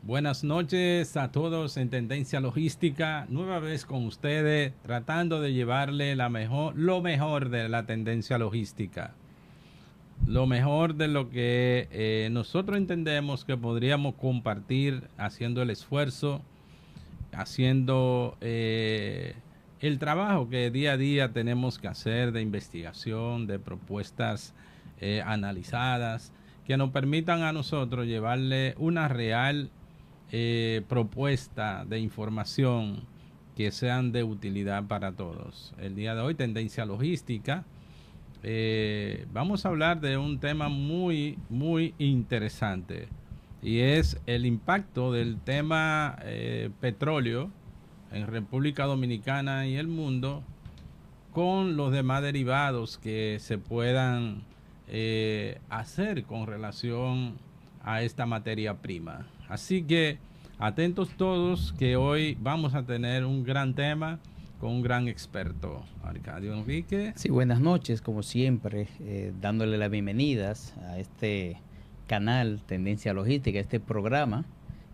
Buenas noches a todos en Tendencia Logística, nueva vez con ustedes, tratando de llevarle lo mejor de la tendencia logística, lo mejor de lo que nosotros entendemos que podríamos compartir haciendo el esfuerzo, haciendo el trabajo que día a día tenemos que hacer de investigación, de propuestas analizadas, que nos permitan a nosotros llevarle una real propuesta de información que sean de utilidad para todos. El día de hoy, tendencia logística, vamos a hablar de un tema muy interesante y es el impacto del tema petróleo en República Dominicana y el mundo con los demás derivados que se puedan hacer con relación a esta materia prima. Así que atentos todos, que hoy vamos a tener un gran tema con un gran experto, Arcadio Enrique. Sí, buenas noches, como siempre, dándole las bienvenidas a este canal Tendencia Logística, este programa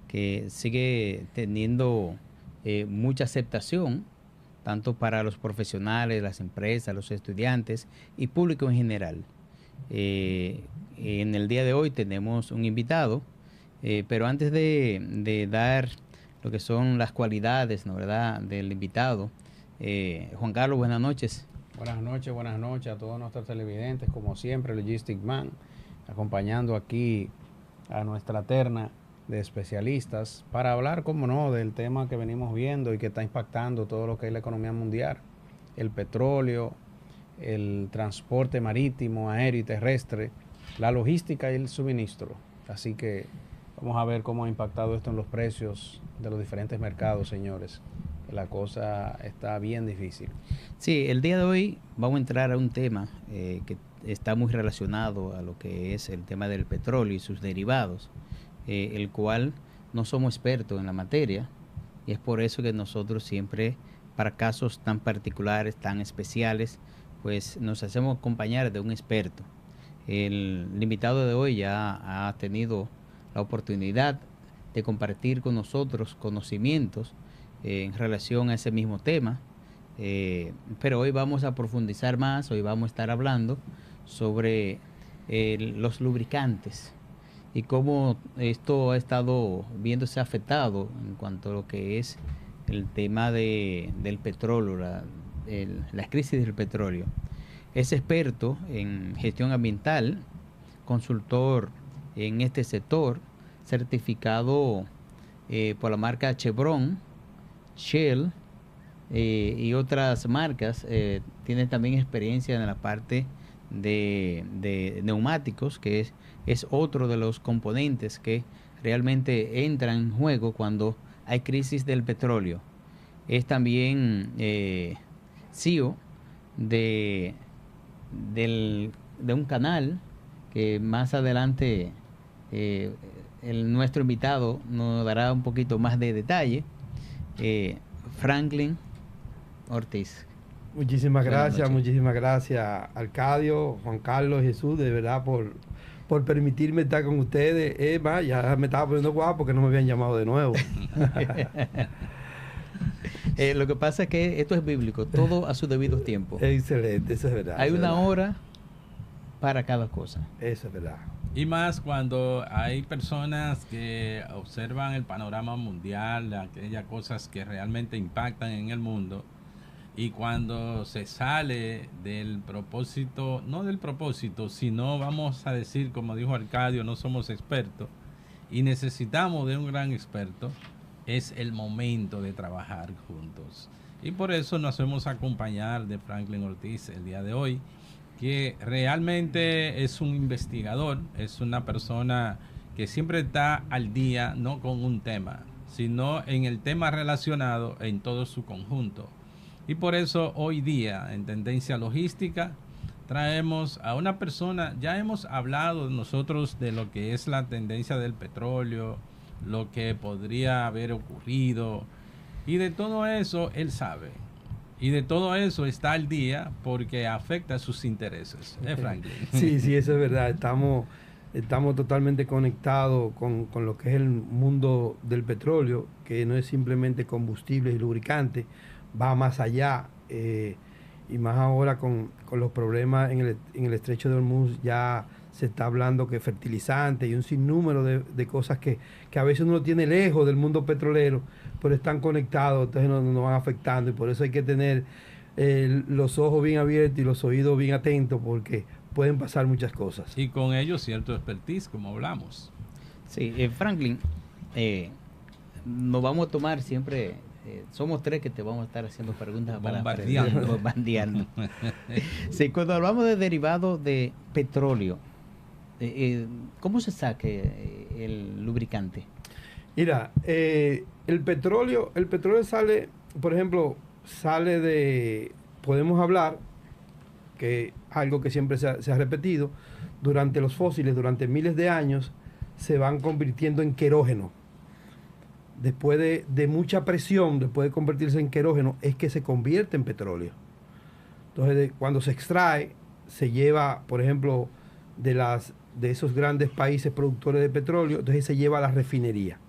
que sigue teniendo mucha aceptación, tanto para los profesionales, las empresas, los estudiantes y público en general. En el día de hoy tenemos un invitado. Pero antes de dar lo que son las cualidades, ¿no, verdad?, del invitado, Juan Carlos, buenas noches. Buenas noches a todos nuestros televidentes, como siempre, Logistic Man, acompañando aquí a nuestra terna de especialistas para hablar, como no, del tema que venimos viendo y que está impactando todo lo que es la economía mundial, el petróleo, el transporte marítimo, aéreo y terrestre, la logística y el suministro. Así que vamos a ver cómo ha impactado esto en los precios de los diferentes mercados, señores. La cosa está bien difícil. Sí, el día de hoy vamos a entrar a un tema que está muy relacionado a lo que es el tema del petróleo y sus derivados, el cual no somos expertos en la materia, y es por eso que nosotros siempre, para casos tan particulares, tan especiales, pues nos hacemos acompañar de un experto. El invitado de hoy ya ha tenido la oportunidad de compartir con nosotros conocimientos en relación a ese mismo tema, pero hoy vamos a profundizar más. Hoy vamos a estar hablando sobre los lubricantes y cómo esto ha estado viéndose afectado en cuanto a lo que es el tema del petróleo, la crisis del petróleo. Es experto en gestión ambiental, consultor en este sector, certificado por la marca Chevron, Shell y otras marcas. Tiene también experiencia en la parte de neumáticos, que es otro de los componentes que realmente entran en juego cuando hay crisis del petróleo. Es también CEO de un canal que más adelante nuestro invitado nos dará un poquito más de detalle, Franklin Ortiz. Muchísimas gracias Arcadio, Juan Carlos, Jesús, de verdad por permitirme estar con ustedes. Ya me estaba poniendo guapo porque no me habían llamado de nuevo. Lo que pasa es que esto es bíblico, todo a su debido tiempo. Excelente, eso es verdad. Hay una hora para cada cosa. Eso es verdad. Y más cuando hay personas que observan el panorama mundial, aquellas cosas que realmente impactan en el mundo, y cuando se sale del propósito, no del propósito, sino, vamos a decir, como dijo Arcadio, no somos expertos y necesitamos de un gran experto, es el momento de trabajar juntos. Y por eso nos hacemos acompañar de Franklin Ortiz el día de hoy, que realmente es un investigador, es una persona que siempre está al día, no con un tema, sino en el tema relacionado en todo su conjunto. Y por eso hoy día en Tendencia Logística traemos a una persona. Ya hemos hablado nosotros de lo que es la tendencia del petróleo, lo que podría haber ocurrido, y de todo eso él sabe. Y de todo eso está al día porque afecta sus intereses. Franklin. Sí, eso es verdad. Estamos estamos totalmente conectados con lo que es el mundo del petróleo, que no es simplemente combustible y lubricante, va más allá, y más ahora con los problemas en el estrecho de Hormuz. Ya se está hablando que fertilizantes y un sinnúmero de cosas que a veces uno tiene lejos del mundo petrolero, pero están conectados, entonces nos van afectando, y por eso hay que tener los ojos bien abiertos y los oídos bien atentos, porque pueden pasar muchas cosas. Y con ello cierto expertise, como hablamos. Sí, Franklin, nos vamos a tomar siempre, somos tres que te vamos a estar haciendo preguntas bombardeando. Sí, cuando hablamos de derivados de petróleo, ¿cómo se saca el lubricante? Mira, el petróleo sale, por ejemplo, podemos hablar, que algo que siempre se ha repetido, durante los fósiles, durante miles de años, se van convirtiendo en querógeno. Después de mucha presión, después de convertirse en querógeno, es que se convierte en petróleo. Entonces, cuando se extrae, se lleva, por ejemplo, de esos grandes países productores de petróleo, entonces se lleva a la refinería.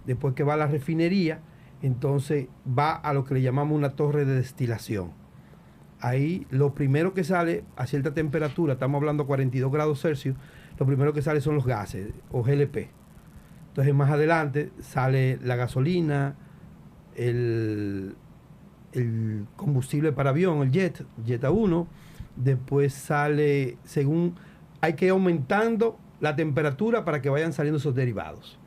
Después que va a la refinería, entonces va a lo que le llamamos una torre de destilación. Ahí lo primero que sale a cierta temperatura, estamos hablando 42 grados Celsius, lo primero que sale son los gases o GLP. Entonces más adelante sale la gasolina, el combustible para avión, el jet A1. Después sale, según hay que ir aumentando la temperatura para que vayan saliendo esos derivados.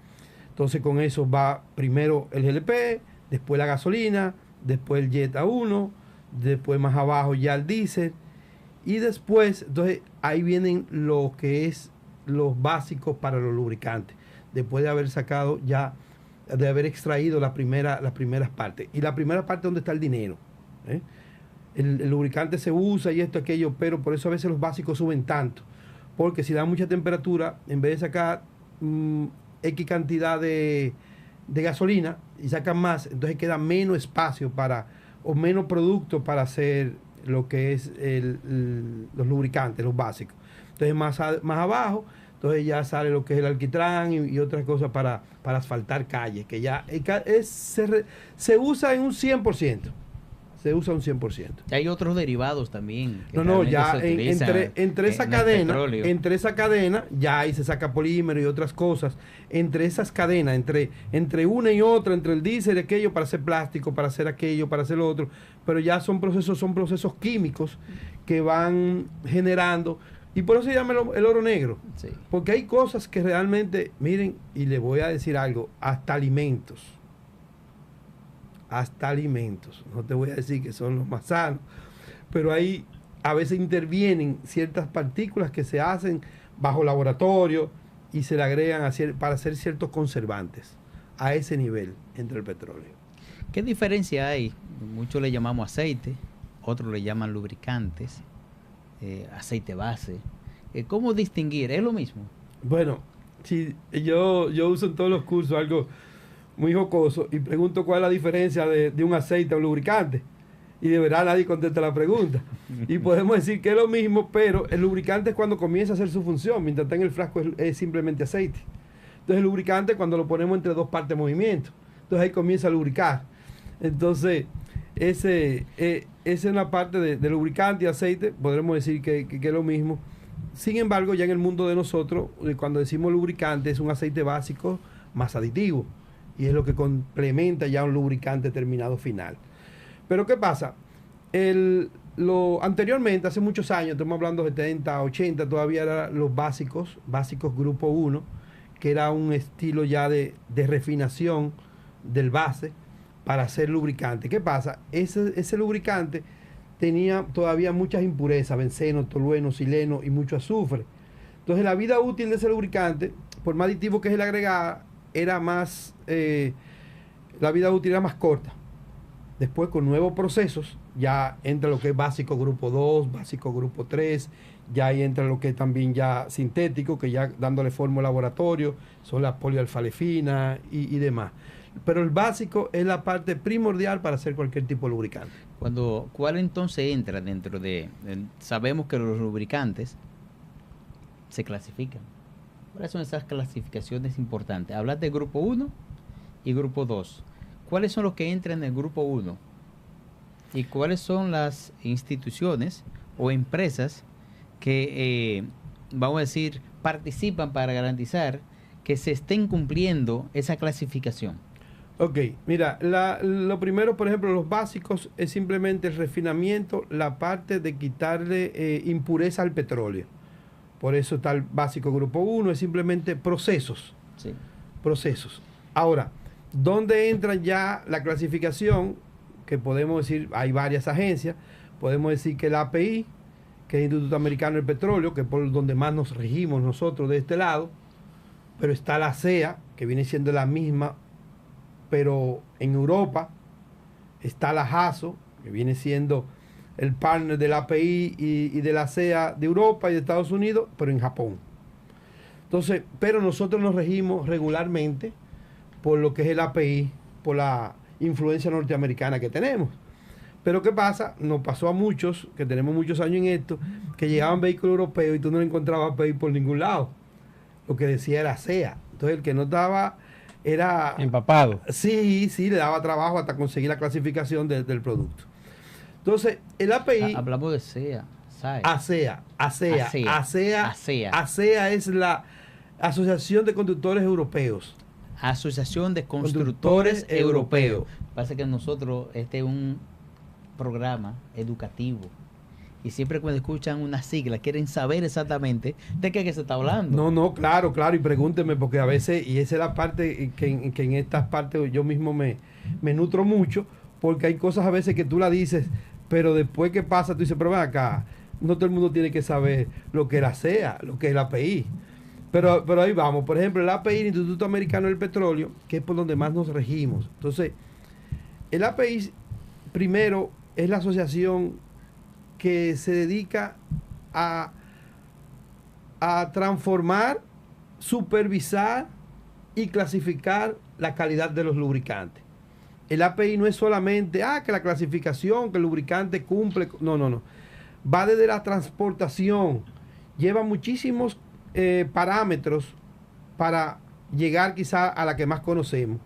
Entonces con eso va primero el GLP, después la gasolina, después el jet A1, después más abajo ya el diésel, y después, entonces ahí vienen lo que es los básicos para los lubricantes, después de haber sacado ya, de haber extraído las primeras partes. Y la primera parte, ¿dónde está el dinero? El lubricante se usa y esto, aquello, pero por eso a veces los básicos suben tanto, porque si da mucha temperatura, en vez de sacar X cantidad de gasolina y sacan más, entonces queda menos espacio o menos producto para hacer lo que es los lubricantes, los básicos. Entonces más abajo, entonces ya sale lo que es el alquitrán y otras cosas para asfaltar calles, que ya se usa en un 100%. Se usa un 100%. Hay otros derivados también. No, ya entre esa cadena, ya ahí se saca polímero y otras cosas. Entre esas cadenas, entre una y otra, entre el diésel y aquello, para hacer plástico, para hacer aquello, para hacer lo otro. Pero ya son procesos químicos que van generando. Y por eso se llama el oro negro. Sí. Porque hay cosas que realmente, miren, y les voy a decir algo, hasta alimentos, no te voy a decir que son los más sanos, pero ahí a veces intervienen ciertas partículas que se hacen bajo laboratorio y se le agregan para hacer ciertos conservantes a ese nivel entre el petróleo. ¿Qué diferencia hay? Muchos le llamamos aceite, otros le llaman lubricantes, aceite base. ¿Cómo distinguir? ¿Es lo mismo? Bueno, si yo uso en todos los cursos algo muy jocoso y pregunto cuál es la diferencia de un aceite a un lubricante, y de verdad nadie contesta la pregunta. Y podemos decir que es lo mismo, pero el lubricante es cuando comienza a hacer su función, mientras está en el frasco es simplemente aceite. Entonces el lubricante cuando lo ponemos entre dos partes de movimiento, entonces ahí comienza a lubricar. Entonces esa es una parte de lubricante y aceite, podremos decir que es lo mismo. Sin embargo, ya en el mundo de nosotros, cuando decimos lubricante, es un aceite básico más aditivo, y es lo que complementa ya un lubricante terminado final. Pero ¿qué pasa? Anteriormente, hace muchos años, estamos hablando de 70, 80, todavía eran los básicos grupo 1, que era un estilo ya de refinación del base para hacer lubricante. ¿Qué pasa? Ese lubricante tenía todavía muchas impurezas, benceno, tolueno, sileno y mucho azufre. Entonces la vida útil de ese lubricante, por más aditivo que se le agregara, era más, la vida útil era más corta. Después, con nuevos procesos, ya entra lo que es básico grupo 2, básico grupo 3, ya ahí entra lo que es también ya sintético, que ya dándole forma al laboratorio, son las polialfalefina y demás. Pero el básico es la parte primordial para hacer cualquier tipo de lubricante. ¿Cuál entonces entra dentro sabemos que los lubricantes se clasifican? ¿Cuáles son esas clasificaciones importantes? Hablas de grupo 1 y grupo 2. ¿Cuáles son los que entran en el grupo 1? ¿Y cuáles son las instituciones o empresas que, vamos a decir, participan para garantizar que se estén cumpliendo esa clasificación? Ok, mira, lo primero, por ejemplo, los básicos es simplemente el refinamiento, la parte de quitarle impureza al petróleo. Por eso está el básico grupo 1, es simplemente procesos. Sí. Procesos. Ahora, ¿dónde entran ya la clasificación? Que podemos decir, hay varias agencias. Podemos decir que la API, que es el Instituto Americano del Petróleo, que es por donde más nos regimos nosotros de este lado. Pero está la CEA, que viene siendo la misma, pero en Europa. Está la JASO, que viene siendo el partner de la API y de la CEA de Europa y de Estados Unidos, pero en Japón. Entonces, pero nosotros nos regimos regularmente por lo que es el API, por la influencia norteamericana que tenemos. Pero ¿qué pasa? Nos pasó a muchos, que tenemos muchos años en esto, que llegaban vehículos europeos y tú no encontrabas API por ningún lado. Lo que decía era CEA. Entonces el que no estaba era... Empapado. Sí, le daba trabajo hasta conseguir la clasificación del producto. Entonces, el API... Hablamos de CEA, SAE. ASEA es la Asociación de Conductores Europeos. Asociación de Constructores Europeos. Pasa que nosotros, este es un programa educativo. Y siempre cuando escuchan una sigla quieren saber exactamente de qué se está hablando. No, claro, y pregúnteme, porque a veces, y esa es la parte que en estas partes yo mismo me nutro mucho, porque hay cosas a veces que tú la dices, pero después que pasa, tú dices, pero ven acá, no todo el mundo tiene que saber lo que es la CEA, lo que es el API. Pero ahí vamos, por ejemplo, el API, el Instituto Americano del Petróleo, que es por donde más nos regimos. Entonces, el API, primero, es la asociación que se dedica a transformar, supervisar y clasificar la calidad de los lubricantes. El API no es solamente, que la clasificación, que el lubricante cumple. No. Va desde la transportación. Lleva muchísimos parámetros para llegar quizá a la que más conocemos.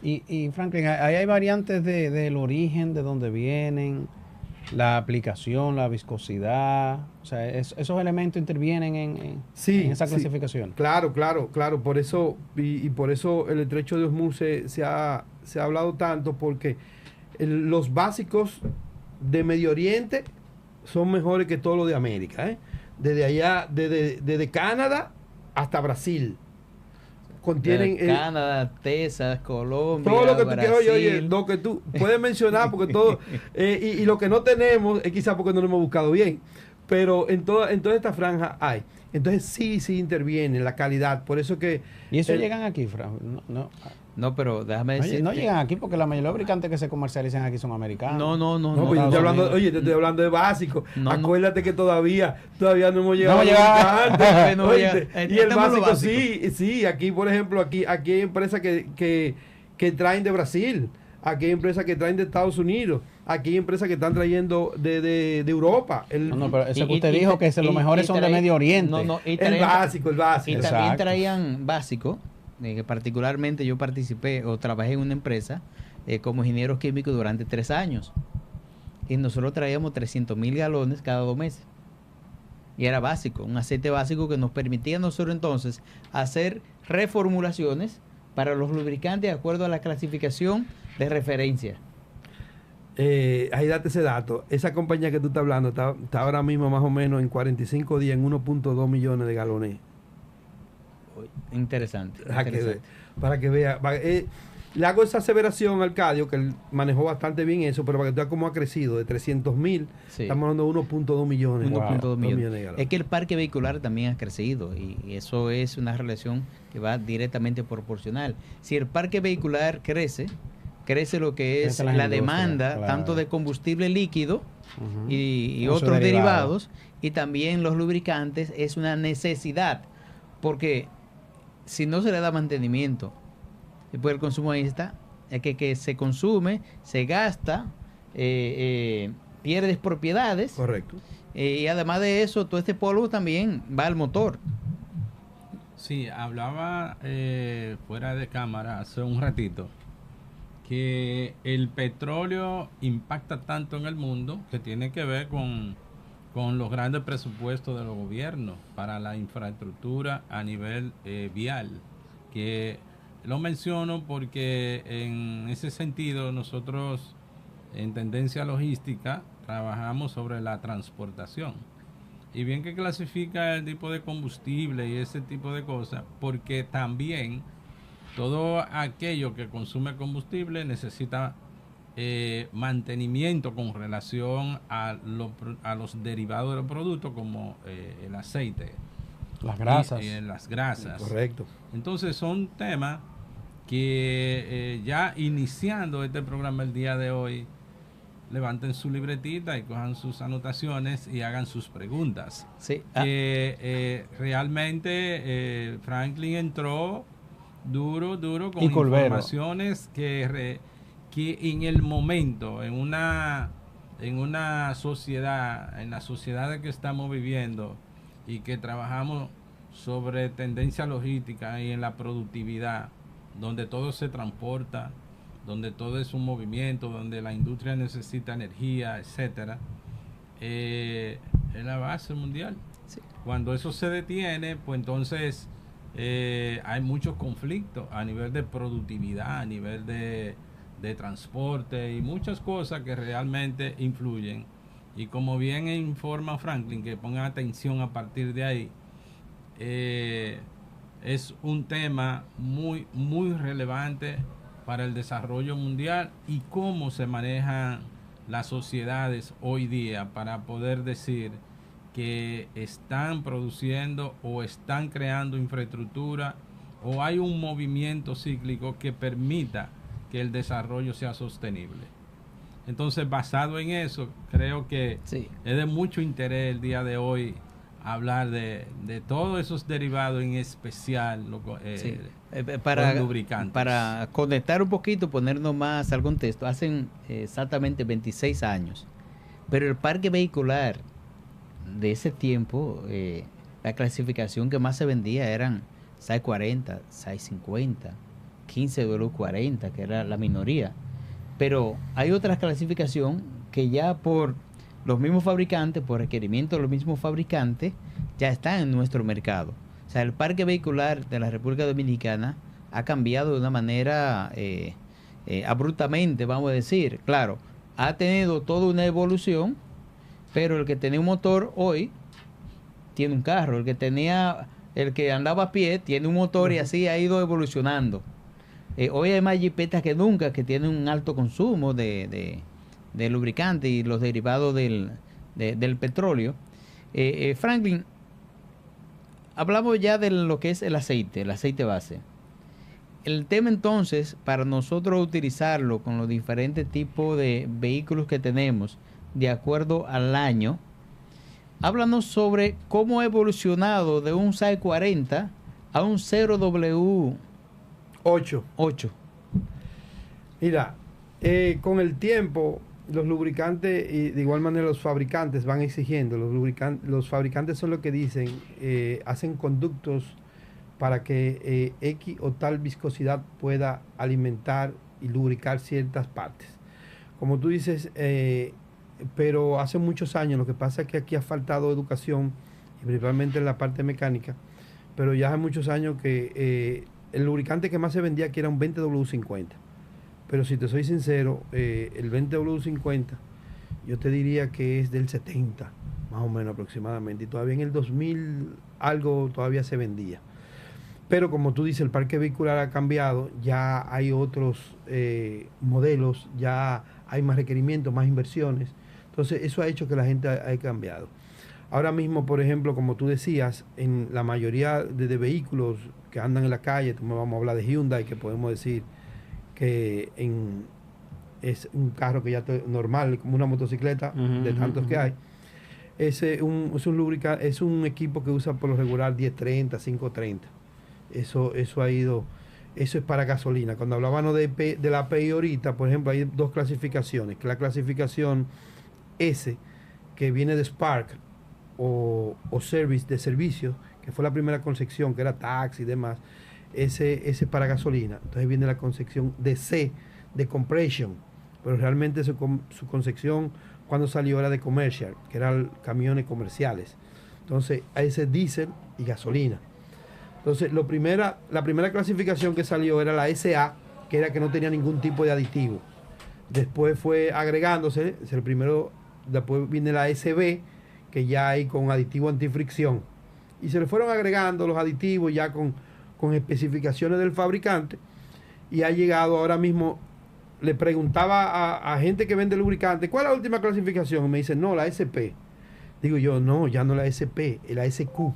Y Franklin, ahí hay variantes del origen, de dónde vienen, la aplicación, la viscosidad. O sea, esos elementos intervienen en esa clasificación. Claro. Por eso, y por eso el estrecho de Hormuz se ha hablado tanto, porque los básicos de Medio Oriente son mejores que todo lo de América. Desde allá, desde Canadá hasta Brasil. Contienen Canadá, Texas, Colombia, todo lo que Brasil. tú quieras, lo que tú puedes mencionar, porque todo, y lo que no tenemos es quizás porque no lo hemos buscado bien, pero en toda esta franja hay. Entonces sí interviene la calidad, por eso que... ¿Y eso llegan aquí, Fran? No, pero déjame decir. No llegan aquí porque la mayoría de lubricantes que se comercializan aquí son americanos. No. Pues yo estoy hablando, te estoy hablando de básico. Acuérdate que todavía no hemos llegado a lubricantes. Y el básico sí. Aquí, por ejemplo, aquí hay empresas que traen de Brasil. Aquí hay empresas que traen de Estados Unidos. Aquí hay empresas que están trayendo de Europa. Pero eso que usted dijo, que los mejores son de Medio Oriente. El básico. Y también traían básico. Que particularmente yo participé o trabajé en una empresa como ingeniero químico durante 3 años. Y nosotros traíamos 300,000 galones cada 2 meses. Y era básico, un aceite básico que nos permitía a nosotros entonces hacer reformulaciones para los lubricantes de acuerdo a la clasificación de referencia. Ahí date ese dato. Esa compañía que tú estás hablando está ahora mismo más o menos en 45 días en 1.2 millones de galones. Interesante. Para que vea. Le hago esa aseveración al Cadio, que él manejó bastante bien eso, pero para que tú veas cómo ha crecido de 300,000, estamos hablando de 1.2 millones. 1.2 millones de galones. Es que el parque vehicular también ha crecido y eso es una relación que va directamente proporcional. Si el parque vehicular crece lo que es la demanda, tanto de combustible líquido y otros derivados, y también los lubricantes, es una necesidad, porque si no se le da mantenimiento, después el consumo ahí está, es que se consume, se gasta, pierdes propiedades. Correcto. Y además de eso, todo este polvo también va al motor. Sí, hablaba fuera de cámara hace un ratito que el petróleo impacta tanto en el mundo que tiene que ver con los grandes presupuestos de los gobiernos para la infraestructura a nivel vial. Que lo menciono porque en ese sentido nosotros en Tendencia Logística trabajamos sobre la transportación. Y bien que clasifica el tipo de combustible y ese tipo de cosas, porque también todo aquello que consume combustible necesita mantenimiento con relación a los derivados de los productos como el aceite, Las grasas. y las grasas. Correcto. Entonces son temas que ya iniciando este programa el día de hoy, levanten su libretita y cojan sus anotaciones y hagan sus preguntas. Sí. Realmente Franklin entró duro con Y Colbero. informaciones que en el momento, en una sociedad, en la sociedad que estamos viviendo y que trabajamos sobre tendencia logística y en la productividad, donde todo se transporta, donde todo es un movimiento, donde la industria necesita energía, etcétera, es la base mundial. Sí. Cuando eso se detiene, pues entonces hay muchos conflictos a nivel de productividad, a nivel de transporte y muchas cosas que realmente influyen. Y como bien informa Franklin, que pongan atención a partir de ahí, es un tema muy relevante para el desarrollo mundial y cómo se manejan las sociedades hoy día para poder decir que están produciendo o están creando infraestructura o hay un movimiento cíclico que permita que el desarrollo sea sostenible. Entonces, basado en eso, creo que Sí. es de mucho interés el día de hoy hablar de todos esos derivados, en especial Sí. los lubricantes. Para conectar un poquito, ponernos más al contexto, hacen exactamente 26 años, pero el parque vehicular de ese tiempo, la clasificación que más se vendía eran 640, 650, 15W40, que era la minoría. Pero hay otra clasificación que ya por los mismos fabricantes, por requerimiento de los mismos fabricantes, ya están en nuestro mercado. O sea, el parque vehicular de la República Dominicana ha cambiado de una manera abruptamente, vamos a decir. Claro, ha tenido toda una evolución, pero el que tenía un motor hoy tiene un carro, el que andaba a pie tiene un motor y así ha ido evolucionando. Hoy hay más jipetas que nunca que tienen un alto consumo de lubricante y los derivados del petróleo. Franklin, hablamos ya de lo que es el aceite base. El tema entonces, para nosotros utilizarlo con los diferentes tipos de vehículos que tenemos, de acuerdo al año, háblanos sobre cómo ha evolucionado de un 640 a un 0W8. 8. Mira, con el tiempo, los lubricantes y de igual manera los fabricantes van exigiendo. Los fabricantes son los que dicen, hacen conductos para que X o tal viscosidad pueda alimentar y lubricar ciertas partes. Como tú dices, pero hace muchos años, lo que pasa es que aquí ha faltado educación, y principalmente en la parte mecánica, pero ya hace muchos años que el lubricante que más se vendía aquí era un 20W50. Pero si te soy sincero, el 20W50 yo te diría que es del 70, más o menos aproximadamente. Y todavía en el 2000 algo todavía se vendía. Pero como tú dices, el parque vehicular ha cambiado, ya hay otros modelos, ya hay más requerimientos, más inversiones. Entonces eso ha hecho que la gente haya cambiado. Ahora mismo, por ejemplo, como tú decías, en la mayoría de vehículos que andan en la calle, tú me vamos a hablar de Hyundai, que podemos decir que es un carro que ya normal, como una motocicleta, de tantos que hay. Es un equipo que usa por lo regular 1030, 530. Eso ha ido, eso es para gasolina. Cuando hablábamos de la API ahorita, por ejemplo, hay dos clasificaciones, que la clasificación S, que viene de Spark, o Service, de servicios, que fue la primera concepción, que era taxi y demás, ese es para gasolina. Entonces viene la concepción de C, de compression, pero realmente su concepción cuando salió era de commercial, que eran camiones comerciales. Entonces, ese diésel y gasolina. Entonces, la primera clasificación que salió era la SA, que era que no tenía ningún tipo de aditivo. Después fue agregándose, después viene la SB, que ya hay con aditivo antifricción. Y se le fueron agregando los aditivos ya con especificaciones del fabricante. Y ha llegado ahora mismo, le preguntaba a gente que vende lubricante, ¿cuál es la última clasificación? Y me dice, no, la SP. Digo yo, no, ya no la SP, es la SQ.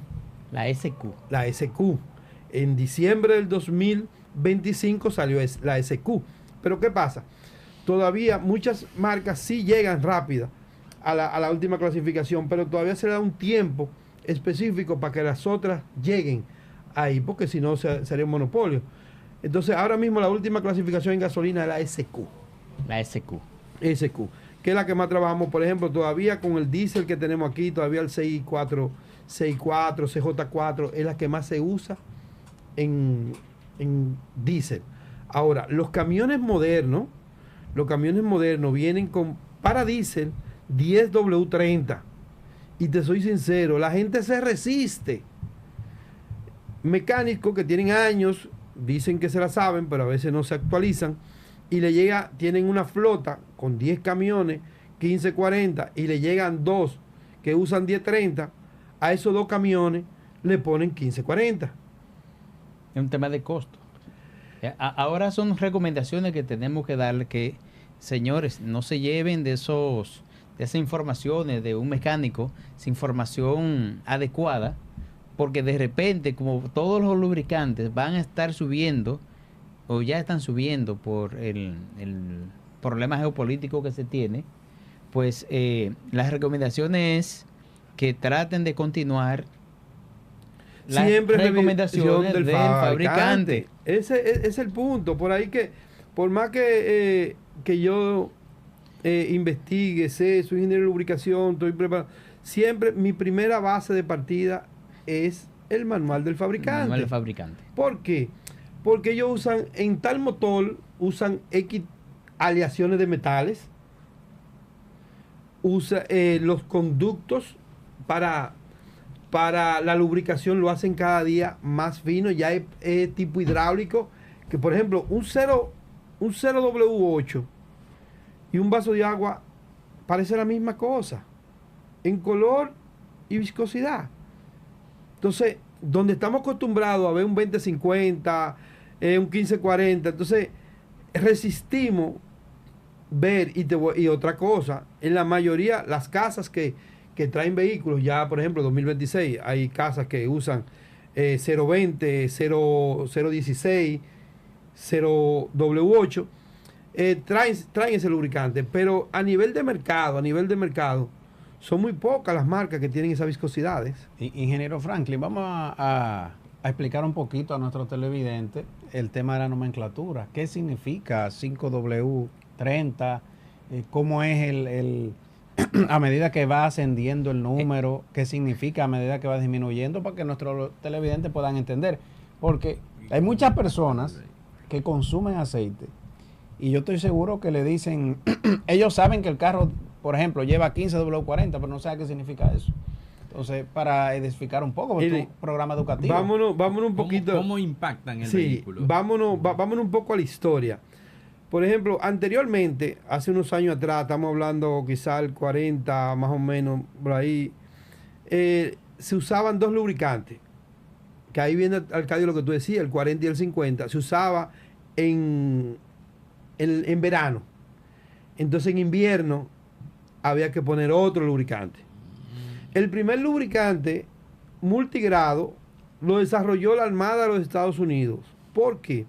La SQ. La SQ. En diciembre del 2025 salió la SQ. Pero ¿qué pasa? Todavía muchas marcas sí llegan rápida a la última clasificación, pero todavía se le da un tiempo específico para que las otras lleguen ahí, porque si no sería un monopolio. Entonces, ahora mismo la última clasificación en gasolina es la SQ. La SQ. SQ, que es la que más trabajamos, por ejemplo, todavía con el diésel que tenemos aquí, todavía el 64, CJ4, es la que más se usa en diésel. Ahora, los camiones modernos vienen con para diésel 10W30. Y te soy sincero, la gente se resiste. Mecánicos que tienen años, dicen que se la saben, pero a veces no se actualizan. Y tienen una flota con 10 camiones, 1540, y le llegan 2 que usan 1030. A esos 2 camiones le ponen 1540. Es un tema de costo. Ahora son recomendaciones que tenemos que darle, que señores, no se lleven de esas informaciones de un mecánico, esa información adecuada, porque de repente, como todos los lubricantes van a estar subiendo, o ya están subiendo por el problema geopolítico que se tiene, pues las recomendaciones es que traten de continuar las siempre recomendaciones del fabricante. Ese es el punto. Por ahí que, por más que yo investigue, soy ingeniero de lubricación, estoy preparado, siempre mi primera base de partida es el manual del fabricante. El manual del fabricante. ¿Por qué? Porque ellos en tal motor, usan X aleaciones de metales, los conductos para la lubricación lo hacen cada día más fino, ya es tipo hidráulico, que por ejemplo un 0W8 y un vaso de agua parece la misma cosa en color y viscosidad. Entonces, donde estamos acostumbrados a ver un 20-50, un 15-40, entonces resistimos ver, y otra cosa, en la mayoría, las casas que traen vehículos, ya por ejemplo 2026, hay casas que usan 020, 016, 0W8, traen ese lubricante, pero a nivel de mercado, son muy pocas las marcas que tienen esas viscosidades. Ingeniero Franklin, vamos a explicar un poquito a nuestros televidentes el tema de la nomenclatura. ¿Qué significa 5W30? ¿Cómo es a medida que va ascendiendo el número? ¿Qué significa a medida que va disminuyendo? Para que nuestros televidentes puedan entender. Porque hay muchas personas que consumen aceite y yo estoy seguro que le dicen, ellos saben que el carro, por ejemplo, lleva 15W40, pero no saben qué significa eso. Entonces, para edificar un poco, tu programa educativo. Vámonos un poquito. ¿Cómo impactan el vehículo? Vámonos un poco a la historia. Por ejemplo, anteriormente, hace unos años atrás, estamos hablando quizás el 40, más o menos, por ahí, se usaban 2 lubricantes. Que ahí viene, Arcadio, lo que tú decías, el 40 y el 50. Se usaba en verano. Entonces, en invierno, había que poner otro lubricante. El primer lubricante multigrado lo desarrolló la Armada de los Estados Unidos. ¿Por qué?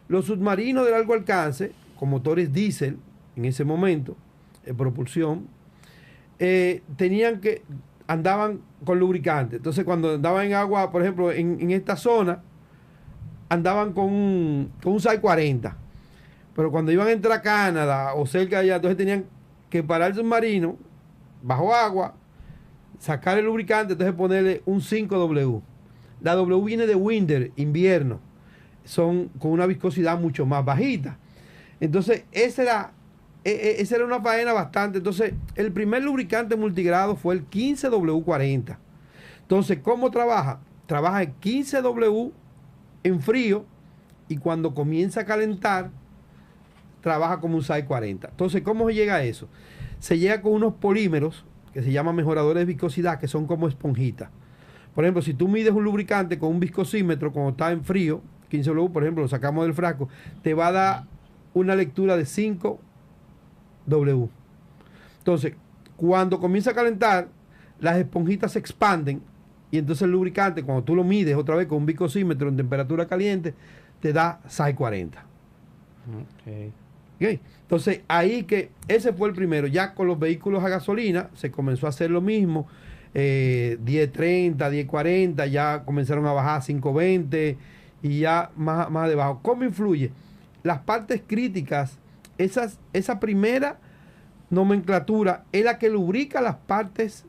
Los submarinos de largo alcance, con motores diésel, en ese momento, de propulsión, andaban con lubricante. Entonces, cuando andaban en agua, por ejemplo, en esta zona, andaban con un SAI 40. Pero cuando iban a entrar a Canadá o cerca de allá, entonces tenían que parar el submarino, bajo agua, sacar el lubricante, entonces ponerle un 5W. La W viene de winter, invierno. Son con una viscosidad mucho más bajita. Entonces, esa era una faena bastante. Entonces, el primer lubricante multigrado fue el 15W40. Entonces, ¿cómo trabaja? Trabaja el 15W en frío y cuando comienza a calentar, trabaja como un SAI 40. Entonces, ¿cómo se llega a eso? Se llega con unos polímeros que se llaman mejoradores de viscosidad, que son como esponjitas. Por ejemplo, si tú mides un lubricante con un viscosímetro cuando está en frío, 15W, por ejemplo, lo sacamos del frasco, te va a dar una lectura de 5W. Entonces, cuando comienza a calentar, las esponjitas se expanden y entonces el lubricante, cuando tú lo mides otra vez con un viscosímetro en temperatura caliente, te da SAI 40. Okay. Okay. Entonces, ahí que ese fue el primero. Ya con los vehículos a gasolina se comenzó a hacer lo mismo. 1030, 1040, ya comenzaron a bajar a 520 y ya más debajo. ¿Cómo influye? Las partes críticas, esa primera nomenclatura es la que lubrica las partes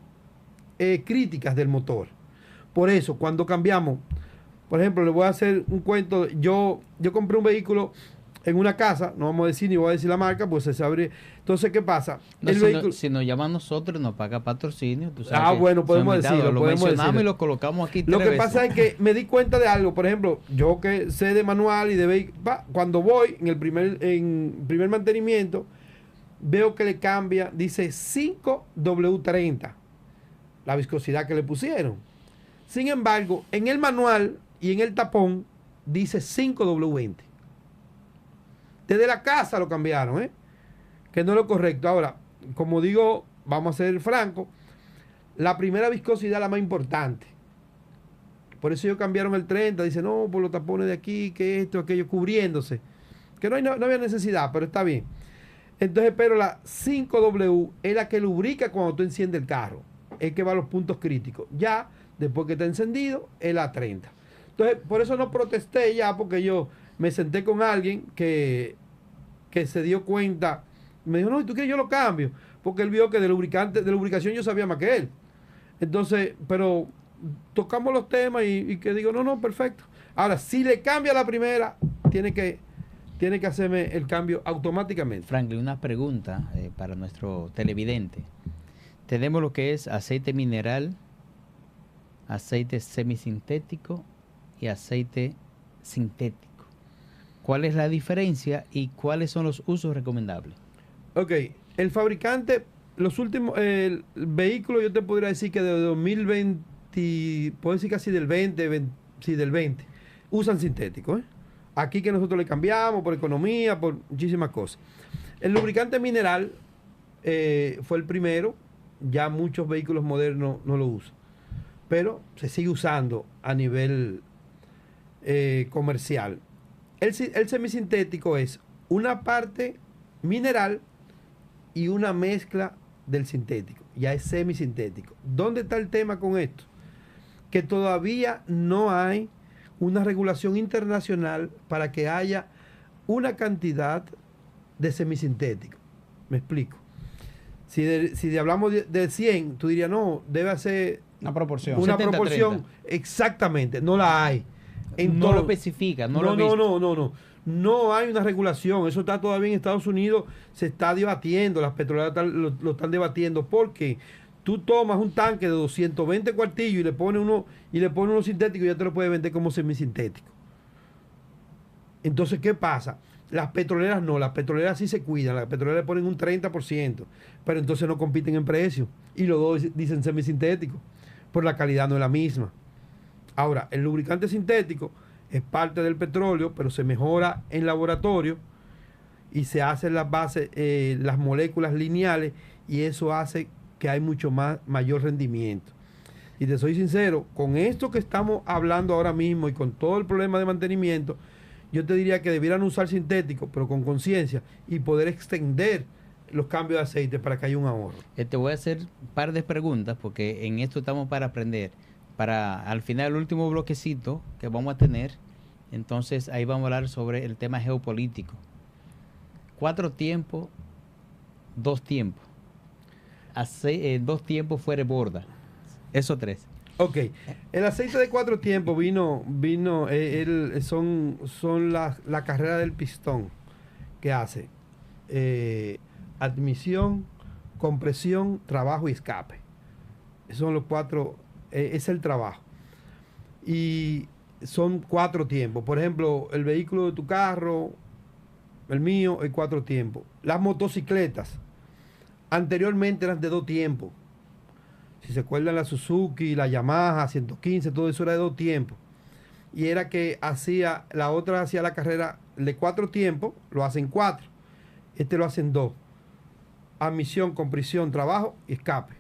críticas del motor. Por eso, cuando cambiamos, por ejemplo, le voy a hacer un cuento. Yo compré un vehículo en una casa, no vamos a decir ni voy a decir la marca, pues se abre. Entonces, ¿qué pasa? No, si nos llaman a nosotros, nos paga patrocinio. Tú sabes bueno, podemos decirlo. Lo mencionamos y lo colocamos aquí. Lo que pasa es que me di cuenta de algo. Por ejemplo, yo que sé de manual y de vehículo, cuando voy en primer mantenimiento, veo que le cambia, dice 5W30, la viscosidad que le pusieron. Sin embargo, en el manual y en el tapón dice 5W20. Desde la casa lo cambiaron, que no es lo correcto. Ahora, como digo, vamos a ser francos, la primera viscosidad es la más importante. Por eso ellos cambiaron el 30, dice no, por los tapones de aquí, que esto, aquello, cubriéndose. Que no había necesidad, pero está bien. Entonces, pero la 5W es la que lubrica cuando tú enciendes el carro. Es que va a los puntos críticos. Ya, después que está encendido, es la 30. Entonces, por eso no protesté ya, porque yo me senté con alguien que se dio cuenta. Me dijo, no, ¿y tú quieres? Yo lo cambio. Porque él vio que de lubricación yo sabía más que él. Entonces, pero tocamos los temas y que digo, no, perfecto. Ahora, si le cambia la primera, tiene que hacerme el cambio automáticamente. Franklin, una pregunta para nuestro televidente. Tenemos lo que es aceite mineral, aceite semisintético y aceite sintético. ¿Cuál es la diferencia y cuáles son los usos recomendables? Ok, el fabricante, el vehículo yo te podría decir que de 2020, puedo decir casi del 20, usan sintético. Aquí que nosotros le cambiamos por economía, por muchísimas cosas. El lubricante mineral fue el primero, ya muchos vehículos modernos no lo usan, pero se sigue usando a nivel comercial. El semisintético es una parte mineral y una mezcla del sintético. Ya es semisintético. ¿Dónde está el tema con esto? Que todavía no hay una regulación internacional para que haya una cantidad de semisintético. Me explico. Si hablamos de 100, tú dirías, no, debe hacer una proporción. Una 70, proporción. 30. Exactamente, no la hay. No lo especifica, no lo he visto. No hay una regulación. Eso está todavía en Estados Unidos, se está debatiendo, las petroleras lo están debatiendo, porque tú tomas un tanque de 220 cuartillos y le pones uno sintético y ya te lo puedes vender como semisintético. Entonces, ¿qué pasa? Las petroleras no, las petroleras sí se cuidan, las petroleras le ponen un 30%, pero entonces no compiten en precio y los dos dicen semisintético, por la calidad no es la misma. Ahora, el lubricante sintético es parte del petróleo, pero se mejora en laboratorio y se hacen las bases, las moléculas lineales, y eso hace que hay mayor rendimiento. Y te soy sincero, con esto que estamos hablando ahora mismo y con todo el problema de mantenimiento, yo te diría que debieran usar sintético, pero con conciencia, y poder extender los cambios de aceite para que haya un ahorro. Te voy a hacer un par de preguntas, porque en esto estamos para aprender. Para al final, el último bloquecito que vamos a tener, entonces ahí vamos a hablar sobre el tema geopolítico. 4 tiempos, 2 tiempos. 2 tiempos fuera de borda. Eso 3. Ok, el aceite de 4 tiempos son la carrera del pistón que hace admisión, compresión, trabajo y escape. Esos son los 4, es el trabajo. Y son 4 tiempos. Por ejemplo, el vehículo de tu carro, el mío, es 4 tiempos. Las motocicletas, anteriormente eran de 2 tiempos. Si se acuerdan, la Suzuki, la Yamaha, 115, todo eso era de 2 tiempos. Y era que la otra hacía la carrera de 4 tiempos, lo hacen 4. Este lo hacen 2. Admisión, compresión, trabajo y escape.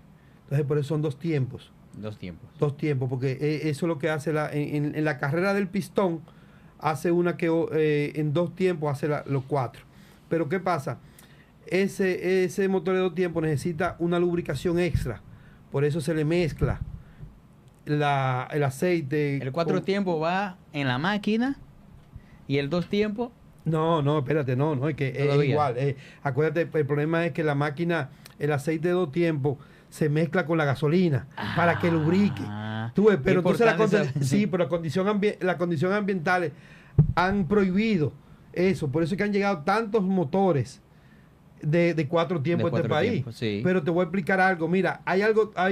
Entonces, por eso son 2 tiempos. 2 tiempos. 2 tiempos, porque eso es lo que hace en la carrera del pistón, hace una que en 2 tiempos hace los 4. Pero ¿qué pasa? Ese motor de 2 tiempos necesita una lubricación extra. Por eso se le mezcla el aceite. El 4 tiempos va en la máquina y el 2 tiempos. No, espérate, no, es que es igual. Acuérdate, el problema es que la máquina, el aceite de 2 tiempos, se mezcla con la gasolina para que lubrique. Tú ves, pero entonces pero la condición ambiental han prohibido eso. Por eso es que han llegado tantos motores de 4 tiempos en este país. Tiempos, sí. Pero te voy a explicar algo. Mira, hay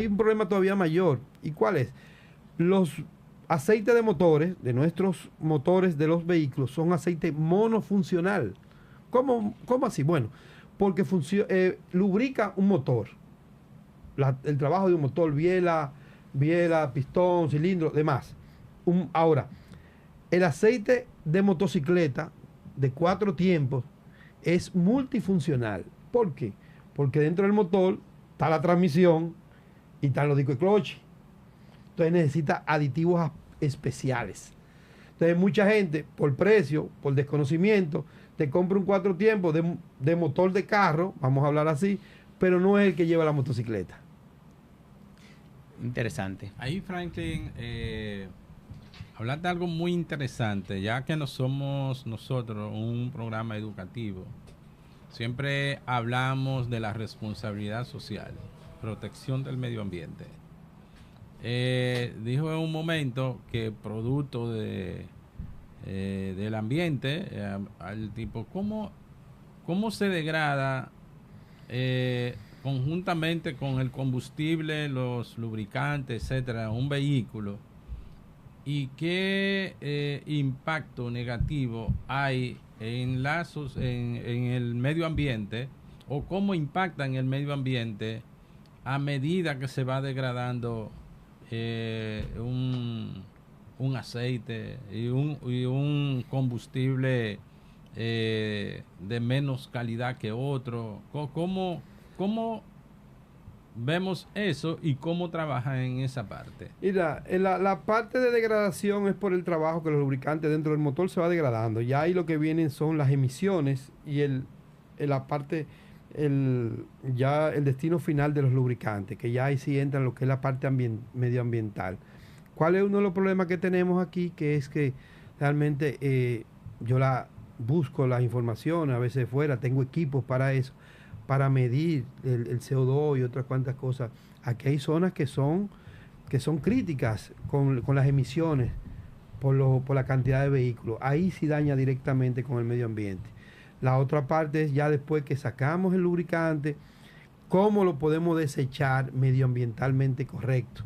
un problema todavía mayor. ¿Y cuál es? Los aceites de motores, de nuestros motores de los vehículos, son aceite monofuncional. ¿Cómo así? Bueno, porque lubrica un motor. El trabajo de un motor, biela, pistón, cilindro, demás. Ahora, el aceite de motocicleta de 4 tiempos es multifuncional. ¿Por qué? Porque dentro del motor está la transmisión y están los discos de cloche. Entonces necesita aditivos especiales. Entonces mucha gente, por precio, por desconocimiento, te compra un 4 tiempos de motor de carro, vamos a hablar así, pero no es el que lleva la motocicleta. Interesante. Ahí, Franklin, hablar de algo muy interesante, ya que no somos nosotros un programa educativo. Siempre hablamos de la responsabilidad social, protección del medio ambiente. Dijo en un momento que producto del ambiente, al tipo, ¿cómo se degrada conjuntamente con el combustible, los lubricantes, etcétera, un vehículo? ¿Y qué impacto negativo hay en el medio ambiente, o cómo impacta en el medio ambiente a medida que se va degradando un aceite y un combustible de menos calidad que otro? ¿Cómo vemos eso y cómo trabajan en esa parte? Mira, la parte de degradación es por el trabajo que los lubricantes dentro del motor se va degradando. Ya ahí lo que vienen son las emisiones y el destino final de los lubricantes, que ya ahí sí entra lo que es la parte medioambiental. ¿Cuál es uno de los problemas que tenemos aquí? Que es que realmente yo busco las informaciones, a veces fuera, tengo equipos para eso, para medir el CO2 y otras cuantas cosas. Aquí hay zonas que son críticas con las emisiones por la cantidad de vehículos. Ahí sí daña directamente con el medio ambiente. La otra parte es ya después que sacamos el lubricante, cómo lo podemos desechar medioambientalmente correcto.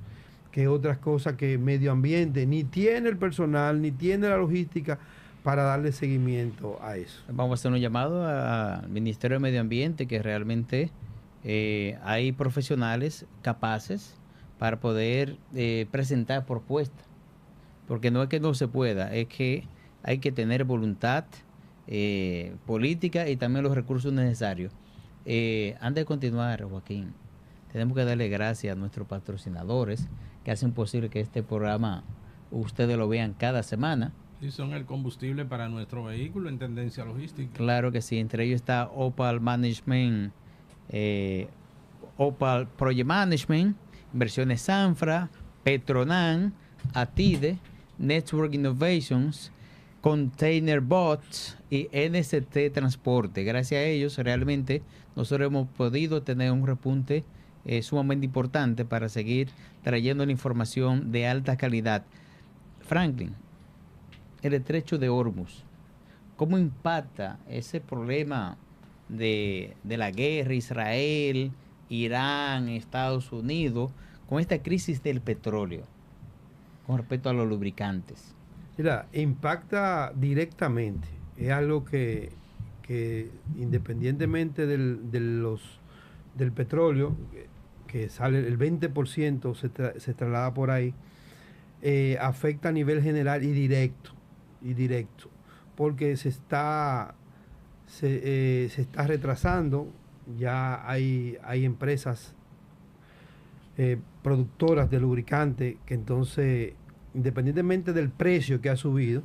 Que otras cosas que medio ambiente ni tiene el personal, ni tiene la logística para darle seguimiento a eso. Vamos a hacer un llamado al Ministerio de Medio Ambiente, que realmente hay profesionales capaces para poder presentar propuestas. Porque no es que no se pueda, es que hay que tener voluntad política y también los recursos necesarios. Antes de continuar, Joaquín, tenemos que darle gracias a nuestros patrocinadores que hacen posible que este programa ustedes lo vean cada semana. Sí, son el combustible para nuestro vehículo en Tendencia Logística. Claro que sí, entre ellos está Opal Management, Opal Project Management, Inversiones Sanfra, Petronan, Atide, Network Innovations, Container Bots y NST Transporte. Gracias a ellos realmente nosotros hemos podido tener un repunte sumamente importante para seguir trayendo la información de alta calidad. Franklin, el estrecho de Hormuz, ¿cómo impacta ese problema de la guerra Israel, Irán, Estados Unidos, con esta crisis del petróleo con respecto a los lubricantes? Mira, impacta directamente. Es algo que independientemente del petróleo, que sale el 20% se traslada por ahí, afecta a nivel general y directo, porque se está retrasando. Ya hay empresas productoras de lubricante que entonces, independientemente del precio que ha subido,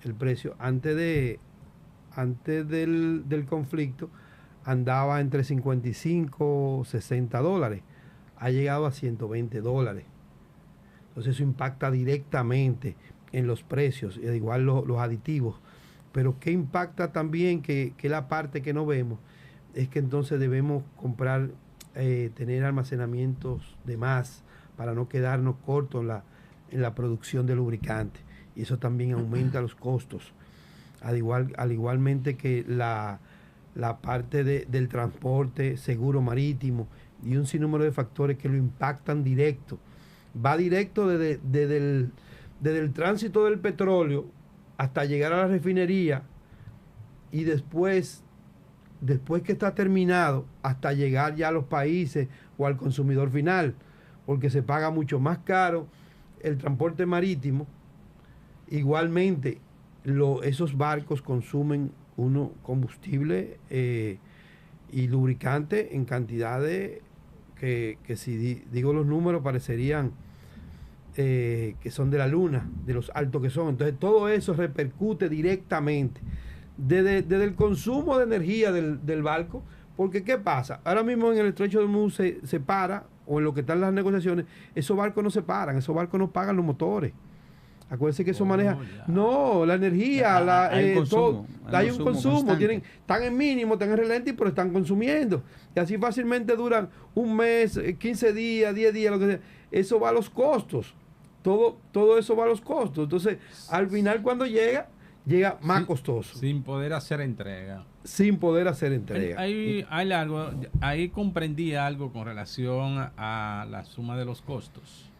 el precio antes del conflicto andaba entre 55 y 60 dólares, ha llegado a 120 dólares. Entonces eso impacta directamente en los precios, y igual los aditivos. Pero ¿qué impacta también? Que la parte que no vemos es que entonces debemos comprar, tener almacenamientos de más para no quedarnos cortos en la producción de lubricante. Y eso también aumenta los costos. Al igualmente que la parte del transporte, seguro marítimo y un sinnúmero de factores que lo impactan directo. Va directo desde el tránsito del petróleo hasta llegar a la refinería, y después que está terminado, hasta llegar ya a los países o al consumidor final, porque se paga mucho más caro el transporte marítimo. Igualmente, esos barcos consumen combustible y lubricante en cantidades que si digo los números parecerían que son de la luna, de los altos que son. Entonces todo eso repercute directamente desde el consumo de energía del barco, porque ¿qué pasa? Ahora mismo en el estrecho de Hormuz se para, o en lo que están las negociaciones, esos barcos no se paran, esos barcos no pagan los motores. Acuérdense que eso maneja. Ya. No, la energía, hay un consumo constante. Están en mínimo, están en relente, pero están consumiendo. Y así fácilmente duran un mes, 15 días, 10 días, lo que sea. Eso va a los costos. Todo eso va a los costos. Entonces, al final, cuando llega más costoso. Sin poder hacer entrega. Ahí comprendí algo con relación a la suma de los costos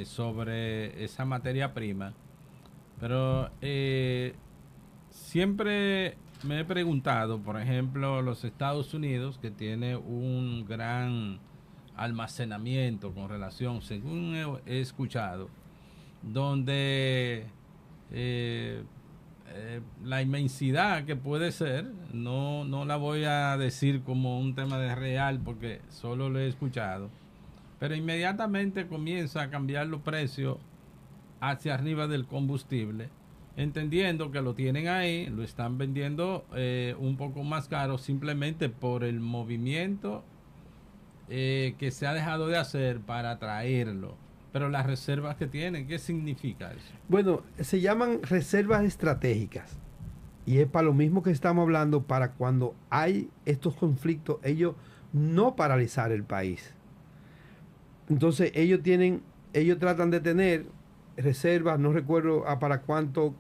sobre esa materia prima, pero siempre me he preguntado, por ejemplo, los Estados Unidos, que tiene un gran almacenamiento con relación, según he escuchado, donde la inmensidad que puede ser, no la voy a decir como un tema de real porque solo lo he escuchado, pero inmediatamente comienza a cambiar los precios hacia arriba del combustible, entendiendo que lo tienen ahí, lo están vendiendo un poco más caro simplemente por el movimiento que se ha dejado de hacer para traerlo. Pero las reservas que tienen, ¿qué significa eso? Bueno, se llaman reservas estratégicas. Y es para lo mismo que estamos hablando, para cuando hay estos conflictos, ellos no paralizar el país. Entonces ellos tratan de tener reservas, no recuerdo para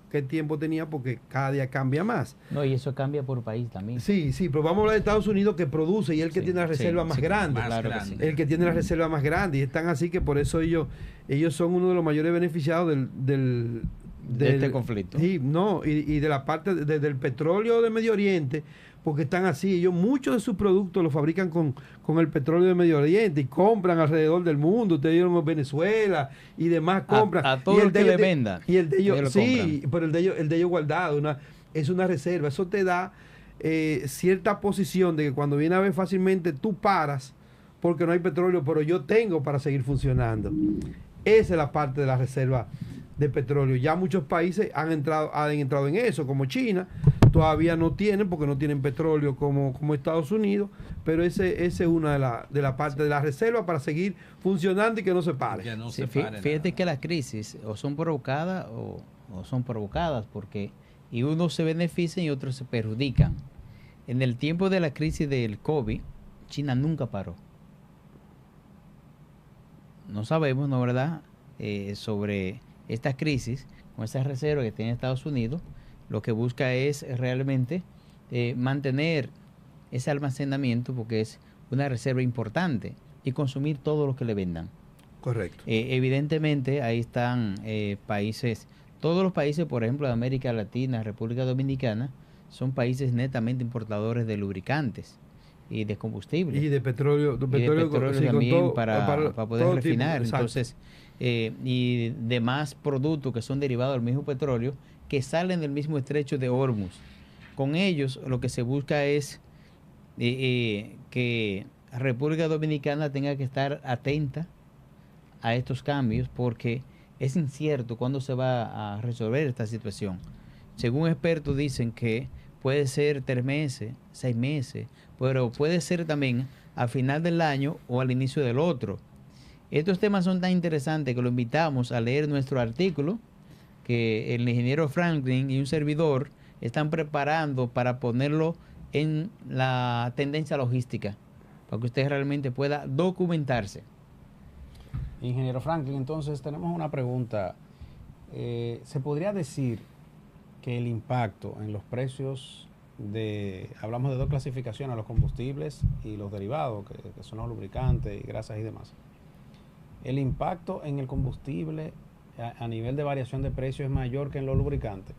qué tiempo tenía, porque cada día cambia más. No, y eso cambia por país también. Sí, pero vamos a hablar de Estados Unidos, que produce y es el que tiene la reserva más grande. Claro que sí. El que tiene la reserva más grande. Y están así que por eso ellos son uno de los mayores beneficiados de este conflicto. Sí, y de la parte del petróleo de Medio Oriente, porque están así. Ellos muchos de sus productos los fabrican con el petróleo de Medio Oriente y compran alrededor del mundo. Ustedes vieron Venezuela y demás compran. A todo el que le venda. Y el de ellos, sí, pero el de ellos guardado. Es una reserva. Eso te da cierta posición de que cuando viene a ver fácilmente tú paras porque no hay petróleo, pero yo tengo para seguir funcionando. Esa es la parte de la reserva de petróleo. Ya muchos países han entrado en eso, como China. Todavía no tienen, porque no tienen petróleo como Estados Unidos, pero ese es una de la parte de la reserva para seguir funcionando y que no se pare. Fíjate que las crisis o son provocadas o son provocadas, porque y unos se benefician y otros se perjudican. En el tiempo de la crisis del COVID, China nunca paró. no sabemos, ¿no verdad?, sobre esta crisis, con esa reserva que tiene Estados Unidos, lo que busca es realmente mantener ese almacenamiento, porque es una reserva importante, y consumir todo lo que le vendan. Correcto. Evidentemente, ahí están países, todos los países, por ejemplo, de América Latina, República Dominicana, son países netamente importadores de lubricantes y de combustible. Y de petróleo, Sí, también todo, para poder refinar. Tipo, entonces, y demás productos que son derivados del mismo petróleo, que salen del mismo estrecho de Hormuz. Con ellos, lo que se busca es que República Dominicana tenga que estar atenta a estos cambios, porque es incierto cuándo se va a resolver esta situación. Según expertos dicen que puede ser 3 meses, 6 meses, pero puede ser también al final del año o al inicio del otro. Estos temas son tan interesantes que lo invitamos a leer nuestro artículo, que el ingeniero Franklin y un servidor están preparando para ponerlo en la tendencia logística, para que usted realmente pueda documentarse. Ingeniero Franklin, entonces tenemos una pregunta. ¿Se podría decir que el impacto en los precios hablamos de dos clasificaciones, los combustibles y los derivados, que son los lubricantes y grasas y demás? El impacto en el combustible a nivel de variación de precio es mayor que en los lubricantes.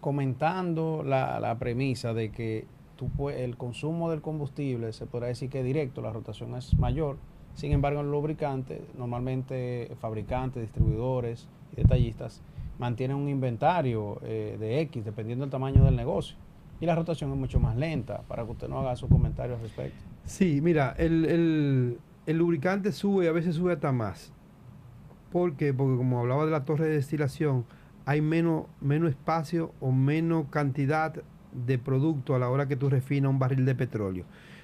Comentando la premisa de que el consumo del combustible se podrá decir que es directo, la rotación es mayor. Sin embargo, en los lubricantes, normalmente fabricantes, distribuidores y detallistas mantienen un inventario de X, dependiendo del tamaño del negocio. Y la rotación es mucho más lenta, para que usted no haga su comentario al respecto. Sí, mira, el lubricante sube, a veces sube hasta más. ¿Por qué? Porque como hablaba de la torre de destilación, hay menos espacio o menos cantidad de producto a la hora que tú refinas un barril de petróleo.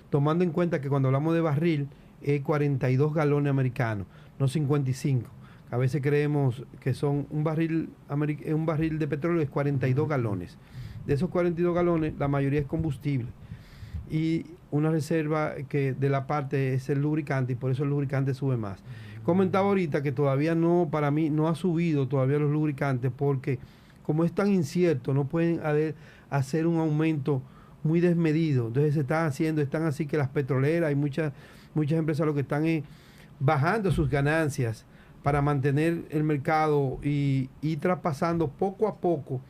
Tomando en cuenta que cuando hablamos de barril, es 42 galones americanos, no 55. A veces creemos que son un barril de petróleo es 42 galones. De esos 42 galones, la mayoría es combustible. Y una reserva que de la parte es el lubricante, y por eso el lubricante sube más. Comentaba ahorita que todavía no, para mí, no ha subido todavía los lubricantes, porque como es tan incierto, no pueden hacer un aumento muy desmedido. Entonces están así que las petroleras y muchas empresas lo que están es bajando sus ganancias para mantener el mercado y ir traspasando poco a poco,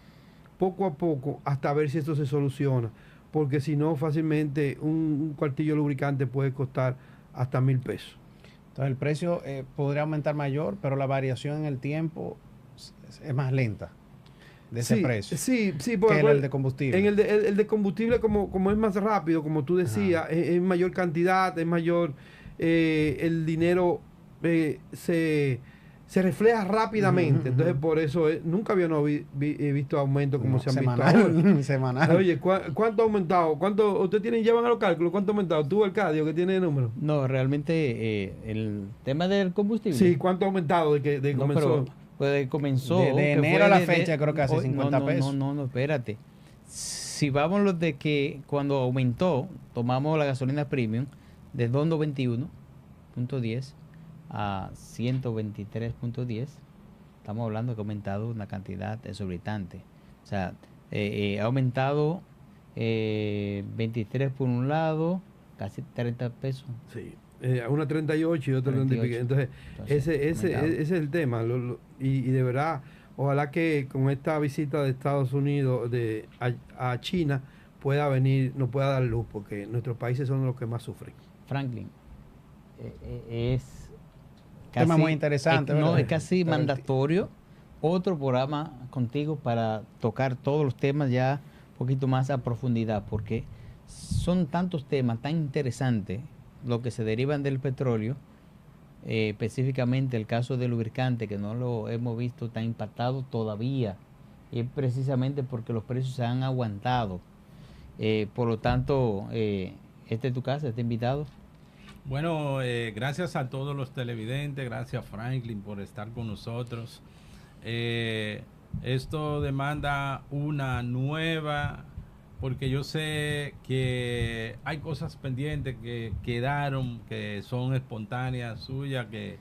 hasta ver si esto se soluciona. Porque si no, fácilmente un cuartillo de lubricante puede costar hasta 1,000 pesos. Entonces el precio podría aumentar mayor, pero la variación en el tiempo es más lenta de ese precio. Sí, que el de combustible. El de combustible, como es más rápido, como tú decías, es mayor cantidad, es mayor, el dinero se refleja rápidamente. Entonces, por eso nunca había visto aumentos como se han visto ahora. Semanal. Oye, ¿cuánto ha aumentado? ¿Ustedes llevan a los cálculos? ¿Cuánto ha aumentado? ¿Tú, Arcadio, que tiene el número? No, realmente el tema del combustible. Sí, ¿cuánto ha aumentado de que comenzó? Pues comenzó. De enero a la fecha creo que hace 50 pesos. No, espérate. Si vamos los de que cuando aumentó, tomamos la gasolina premium de 291.10 a 123.10, estamos hablando que ha aumentado una cantidad exorbitante. O sea, ha aumentado 23 por un lado, casi 30 pesos. Sí, a una 38 y otra 38. Entonces, ese es el tema. Y de verdad, ojalá que con esta visita de Estados Unidos a China nos pueda dar luz, porque nuestros países son los que más sufren. Franklin, es tema muy interesante. No, es casi mandatorio otro programa contigo para tocar todos los temas ya un poquito más a profundidad, porque son tantos temas tan interesantes los que se derivan del petróleo, específicamente el caso del lubricante, que no lo hemos visto tan impactado todavía, y es precisamente porque los precios se han aguantado. Por lo tanto, este es tu casa, este invitado. Bueno, gracias a todos los televidentes, gracias Franklin por estar con nosotros. Esto demanda una nueva porque yo sé que hay cosas pendientes que quedaron, que son espontáneas suyas, que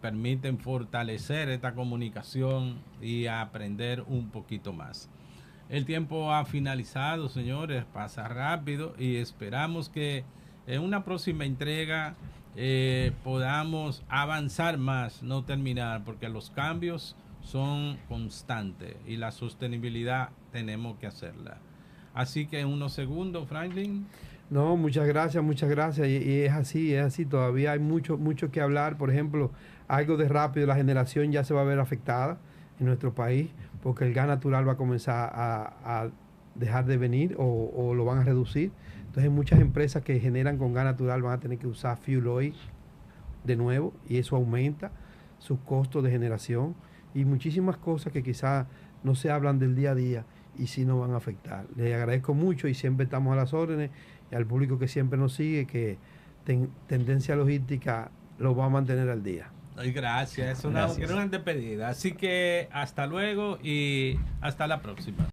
permiten fortalecer esta comunicación y aprender un poquito más. El tiempo ha finalizado, señores, pasa rápido y esperamos que en una próxima entrega podamos avanzar más, no terminar, porque los cambios son constantes y la sostenibilidad tenemos que hacerla. Así que en unos segundos, Franklin. No, muchas gracias. Y es así, todavía hay mucho que hablar. Por ejemplo, algo de rápido, la generación ya se va a ver afectada en nuestro país, porque el gas natural va a comenzar a dejar de venir o lo van a reducir. Entonces muchas empresas que generan con gas natural van a tener que usar fuel oil de nuevo, y eso aumenta sus costos de generación y muchísimas cosas que quizás no se hablan del día a día y sí nos van a afectar. Les agradezco mucho y siempre estamos a las órdenes, y al público que siempre nos sigue, que Tendencia Logística lo va a mantener al día. Ay, gracias, es una gran despedida. Así que hasta luego y hasta la próxima.